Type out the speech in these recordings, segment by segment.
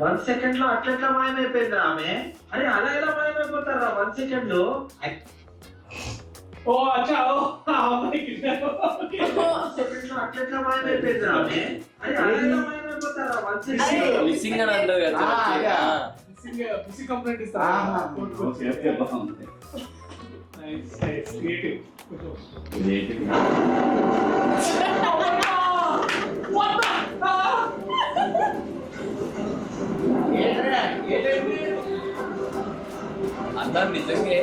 One second లో అట్లా మాయమైపోయింది ఆమె. అరే అలా ఎలా మాయమైపోతారా 1 సెకండ్ లో? ఓ అచ్చా అట్లా మాయమైపోయింది ఆమె. అరే అలా ఎలా మాయమైపోతారా 1 సెకండ్ లో? మిస్సింగ్ అని అంటారు కదా. మిస్సింగ్ కంప్లైంట్ ఇస్తా. అన్న నిజంగా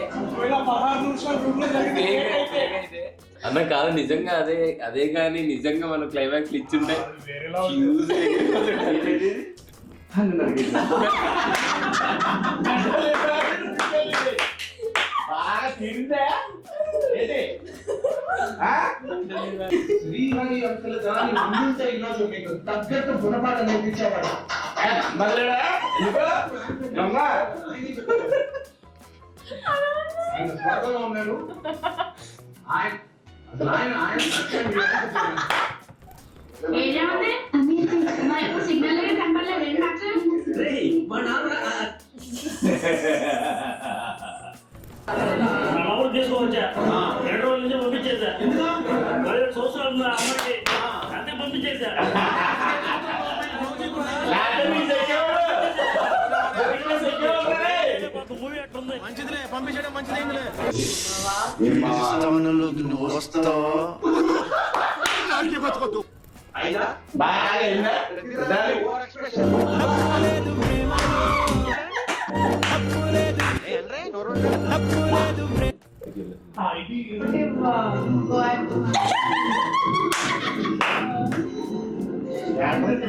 అన్న కాదు, నిజంగా అదే అదే కానీ నిజంగా మనం క్లైమాక్స్ ఇచ్చుంటే తగ్గట్టు గుణపాఠం నేర్పించేవాడు. ఉన్నాడు సిగ్నల్ కనపడలేదు. చేసుకోవచ్చా? 2 రోజుల నుంచి పంపించేసా. 17 సంవత్సరాలు అమ్మాయి అంతే పంపించేసా. మంచిదిలే, పంపించడం మంచిది.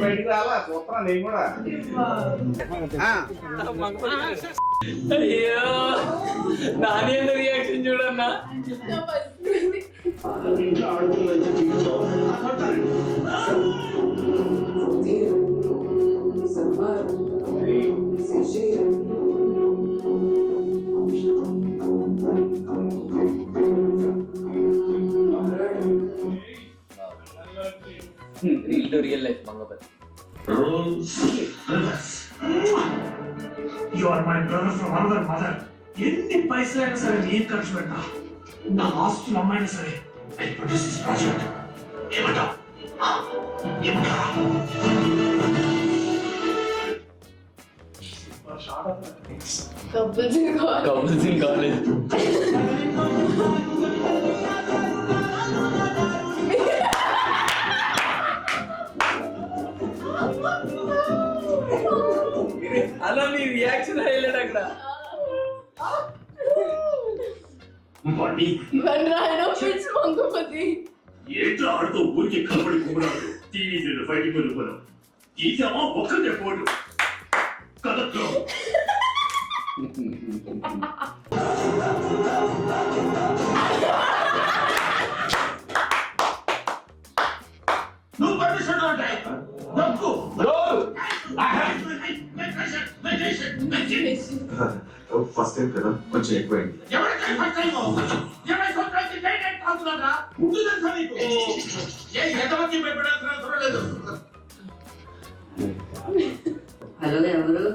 బయటికి రాలా చూస్తున్నా నేను కూడా. అయ్యో నాని రియాక్షన్ చూడన్నా. Real life Mangapathi. You are my brother from another mother. ఎన్ని పైసలైనా సరే నేను ఖర్చు పెట్టా. నా ఆస్తులు అమ్మాయినా సరే I produce this project. ఏమంటావు? Couples in college. అలా నీ రియాక్షన్ హైలైట్ అక్కడ. ఏంటో ఆడుతూ ఊరికి కబడి కుమ్మరాడు టీవీ ఫైటింగ్ వెళ్ళిపోయాం. తీసామా ఒక్కటే పోటు కదట్లో. నువ్వు పర్మిషన్ ఉంటాయి నొక్కు. ఫస్ట్ టైం కదా కొంచెం ఎక్కువైంది. హలో ఎవరు?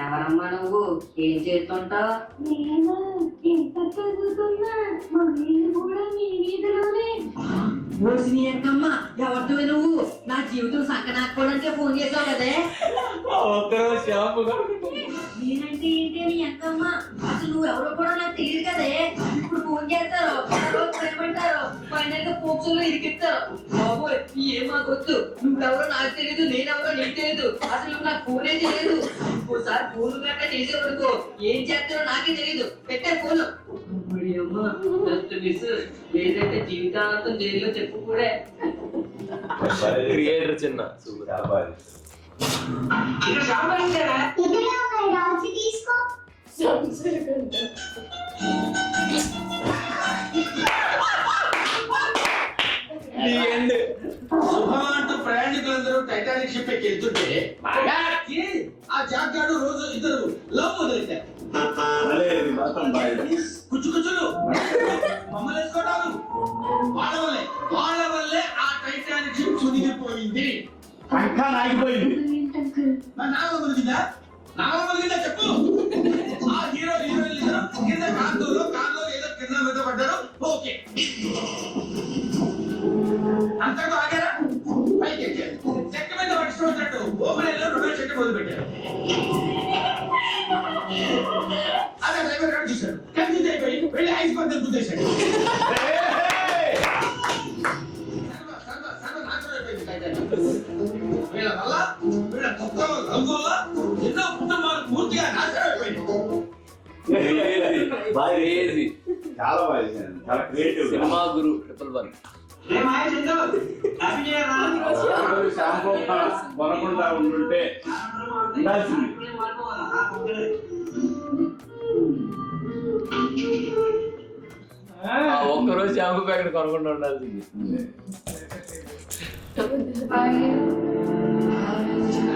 ఎవరమ్మా నువ్వు? ఏం చేస్తుంటావు? నేను ఇంటర్ చదువుతున్నా. మా వీరు కూడా మీ వీధిలోనే. నీ అక్కమ్మ ఎవరితో నువ్వు? నా జీవితం సంకనాకపోవడానికే ఫోన్ చేసావు కదే. నేనంటే ఏంటి నీ అక్కమ్మ? అసలు నువ్వు ఎవరో కూడా నాకు తెలియదు కదే. ఇప్పుడు ఫోన్ చేస్తారు, ఏమంటారు, ఫైనల్ గా పోక్సులో ఇరికిస్తారు. బాబోయ్ ఏం మాకొద్దు. నువ్వెవరో నాకు తెలియదు, నేనెవరో నీకు తెలియదు. అసలు నాకు ఫోనే తెలియదు. ఇంకోసారి ఫోన్ గట్రా చేసేవరకు ఏం చేస్తారో నాకే తెలియదు. పెట్టే ఫోన్. లేదంటే జీవితాంతం జైల్లో చెప్పు కూడా. క్రియేటర్ చిన్న తీసుకో. టైటానిక్ షిప్ ఎక్కి వెళ్తుంటే ఆ జాక్ గాడు రోజు ఇద్దరు లవ్ మొదలెట్టారు. కుచ్చులు మమ్మల్ని వేసుకోవడాలు వాళ్ళ వల్లే ఆ టైటానిక్ షిప్ మునిగిపోయింది. ఏంటంకుల్ నాగ మునిగిందా చెప్పు. ఆ హీరో హీరోయిన్ ఇద్దరు కింద కార్లో ఏదో కింద మీద పడ్డారు. ఓకే అంతకు ఆగారా? పైకి ఎక్కారు. చెక్క మీద పట్టుకు వచ్చినట్టు ఓపెన్ రొమాన్స్ చెట్టు మొదలు పెట్టారు. అదే డ్రైవర్ గారు చూశాడు. కన్ఫ్యూజ్ అయిపోయి వెళ్ళి ఐస్ పద్ధతి గుద్దేశాడు. వీళ్ళ వల్ల వీళ్ళ కొత్త రంగుల ఎన్నో కుటుంబాలు పూర్తిగా నాశనం అయిపోయింది. చాలా బాగా చేశాను. చాలా క్రియేటివ్ సినిమా గురు 111. షాంపూ కొనకుండా ఉండుంటే ఉండాల్సింది. ఒక్కరోజు షాంపూ ప్యాకెట్ కొనకుండా ఉండాల్సింది.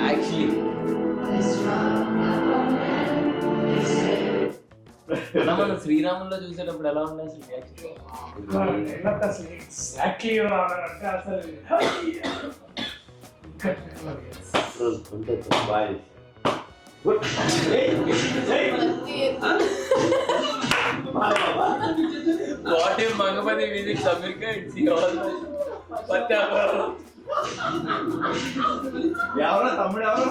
యాక్చువల్లీ మనం శ్రీరాముల్లో చూసేటప్పుడు ఎలా ఉండే అసలు ఎగ్జాక్ట్లీ ఎవరు అంటే అసలు బాగా what if Mangapathi visits America it's ఎవరో తమ్ముడు ఎవరు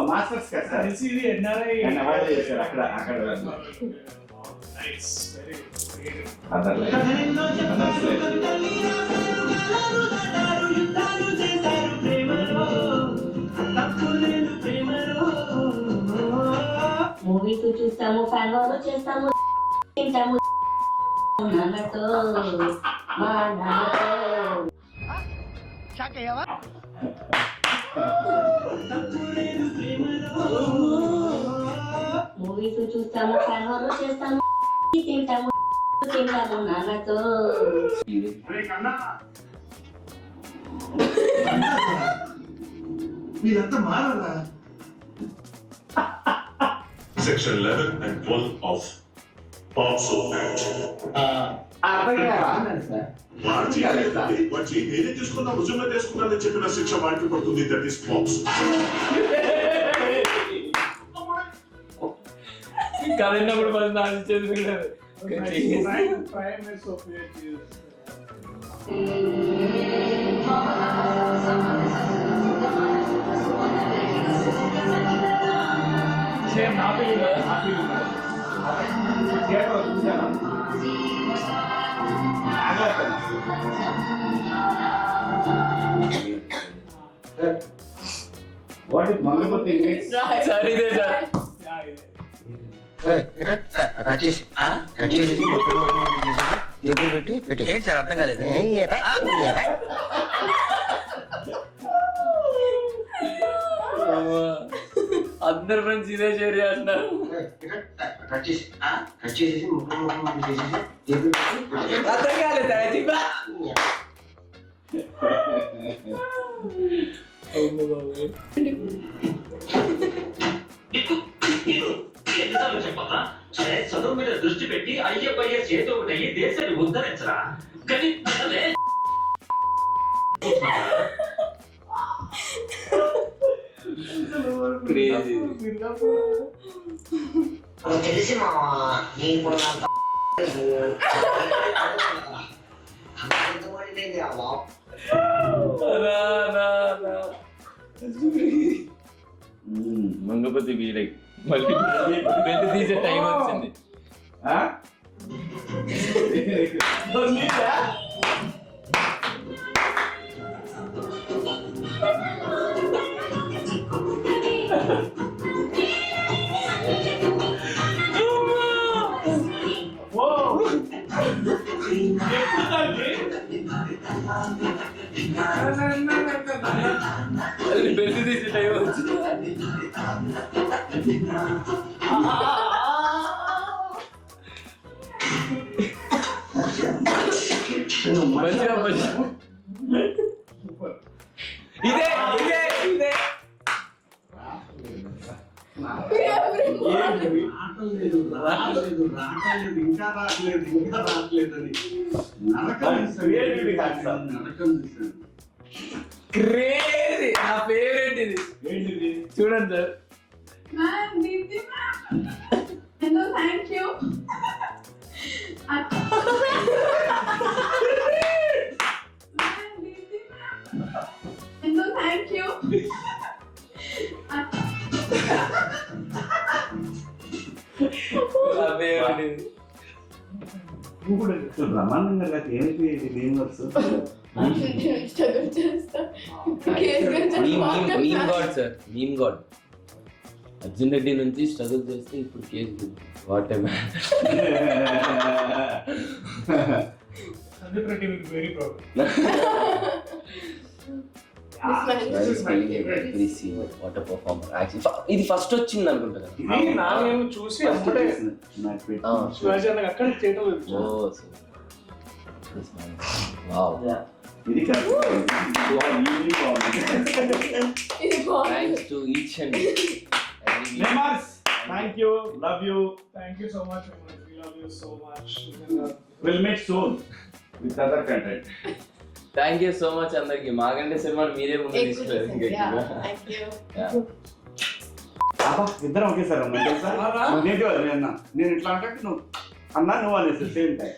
మాస్టర్స్ కదా చేశారు అక్కడ మూవీస్ చూస్తాము, ఫ్యాన్ వార్ చేస్తాము, తింటాము నాన్నతో మా నాన్నతో. మూవీస్ చూస్తాము, ఫ్యాన్ వార్ చేస్తాము, తింటాము నాన్నతో. మీరంతా మారాలా? Section 11 and 12 of POCSO Act. వాటి నేనే తీసుకున్నా రుజువుగా తీసుకున్నానని చెప్పిన శిక్ష వాటికి పడుతుంది. That is POCSO. కదిలినప్పుడు మనం నాశనం చేసుకుంటారు. సేమ్ హ్యాపీ థియేటర్ చూసాను. వాట్ ఇఫ్ మంగపతి సరే ఇదే సార్ అర్థం కాలేదు. అందరు ఫ్రెండ్స్ ఇదే షేర్ చేస్తున్నారు. అర్థం కాలేదు. ఎన్నిసార్లు చెప్పాలా? చదువు మీద దృష్టి పెట్టి అయ్యప్పయ్య చేతో అయ్యి దేశాన్ని ఉద్ధరించరా. కానీ అసలే క్రేజీ. తెలిసి మా నేను మంగపతి వీరై మళ్ళీ బెల్ట్ తీసే టైం వచ్చింది. బెల్ట్ తీసే టైం వచ్చింది. మంచిగా మంచిగా. ఇదే ఇదే ఇదే ఇంకా రావట్లేదు అని క్రేజీ. నా ఫేవరెట్ ఇది. ఏంటిది చూడండి sir. Ma'am Deepthi ma'am hello thank you ma'am Deepthi ma'am hello thank you నా ఫేవరెట్ ఇది. నువ్వు కూడా బ్రహ్మాండంగా లేకపోతే ఏంటి game works meme god sir, meme god. Arjun Reddy నుంచి స్ట్రగుల్ చేస్తే ఇప్పుడు case. What a man. Sandeep Reddy will very proud. What a performer. Actually ఇది ఫస్ట్ వచ్చింది అనుకుంటా కదా. ఇది నానేమో చూసి అప్పుడే శివాజీ అన్న అక్కడ చేయటం ఓ వావ్. ఇది thanks to each and thank you love you thank you so much. We love you so much. Will meet soon with other content. Thank you so much అందరికి. మాగంటే సినిమాని మీరే ముందు తీసుకెళ్ళారు. ఇద్దరం ఒకేసారి అన్నా తెలుసా? నేను ఇట్లా అంటే నువ్వు అన్నా నువ్వు అనేసి సేమ్ టైం